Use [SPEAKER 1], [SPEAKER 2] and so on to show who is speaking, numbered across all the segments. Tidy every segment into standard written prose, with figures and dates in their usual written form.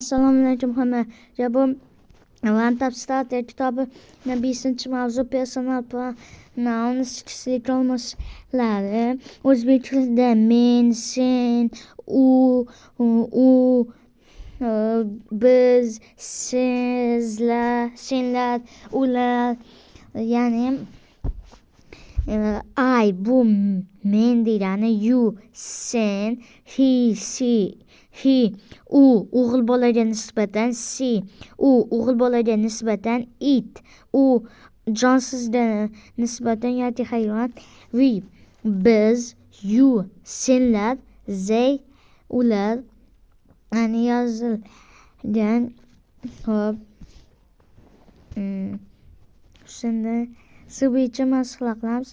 [SPEAKER 1] Assalomu alaykum hammaga. Bu Vantabstat kitobi 5-mavzu personal pronoun kichik olmoslari. O'zbek tilida men, sen, u, biz, sizlar, senlar, ular, ya'ni I bu men degani, you sen, he she u o'g'il bolaga nisbatan, she u o'g'il bolaga nisbatan, it u jonsizga nisbatan yoki hayvon, we biz, you senlar, they ular. Ani yozilgan. Xo'p. Shunda shu bo'yicha mashg'ulot qilamiz.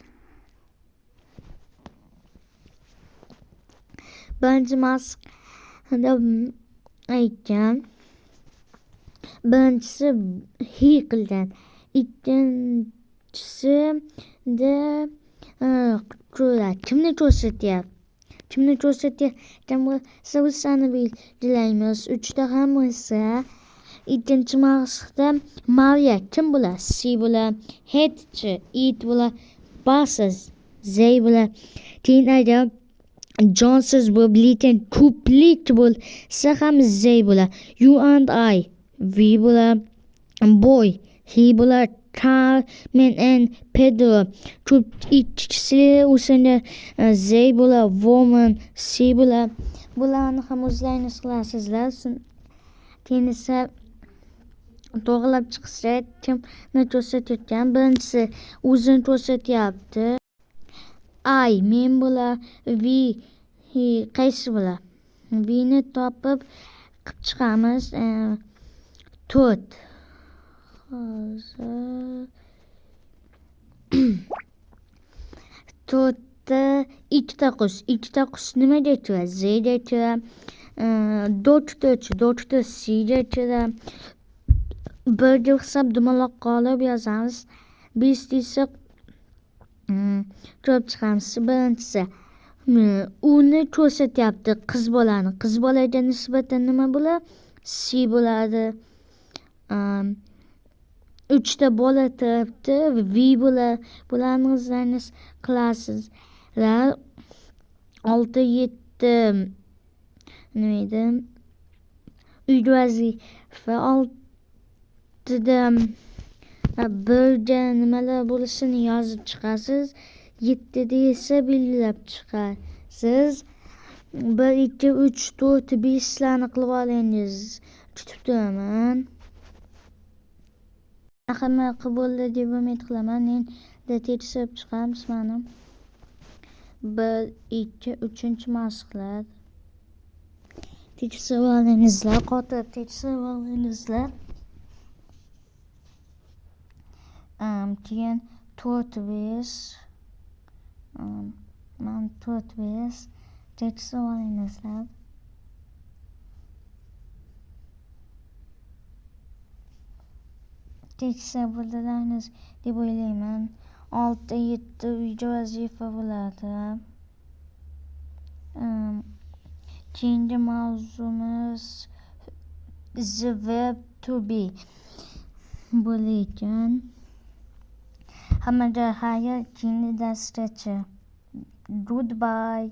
[SPEAKER 1] Birinchi mashqda aytgan. Birinchisi he qilgan. Ikkinchisida kimni ko'rsatyapti? Kimni ko'rsatayotgan bo'lsa o'shani belgilaymiz. 3da ham esa ikkinchi mashqda Maria kim bo'lar? She bo'lar. Head-chi it bo'lar. Ba'siz they bo'lar. Keyin agar jonsiz bo'lib lekin ko'plik bo'lsa ham they bo'lar. You and I we bo'lar. Boy he bo'lar. Carmen and Pedro ko'p ikkisi o'shanda they bo'lar. Woman she bo'lar. Bularni ham o'zlaringiz qilasizlar. Keyin esa to'g'rilab chiqsa kimni ko'rsatayotgan? Birinchisi o'zini ko'rsatyapti. I men bo'lar. We qaysi bo'lar? We ni topib qilib chiqamiz. 4 to'rtda ikkita qush nimaga kiradi? Zga kiradi. Doktor Cga kiradi. Birga hisob dumaloq qolib yozamiz. 5 esa ko'rib chiqamiz. Birinchisi uni ko'rsatyapti, qiz bolani. Qiz bolaga nisbatan nima bo'ladi? She bo'ladi. 3ta bola turibdi. We bo'lar. Bularni o'zlaringiz qilasizlar. 6 7 nima edi? Uyga vazifa. 6da birga nimalar bo'lishini yozib chiqasiz. 7da esa belgilab chiqasiz. 1 2 3 4 5 larni qilib olingiz. Kutib turaman. Hamma bo'ldi deb umid qilaman. Endi tekshirib chiqamiz mana. 1 2 3 mashqlar. Tekshirib olingizlar, qo'rqib tekshirib olingizlar. Keyin 4 5 man 4 5 tekshirib olingizlar. Tekshirib bo'ldilaringiz deb o'ylayman. 6 7 uyga vazifa bo'ladi. Keyingi mavzumiz the verb to be bo'lar. Hammaga xayr, keyingi darsgacha. Goodbye.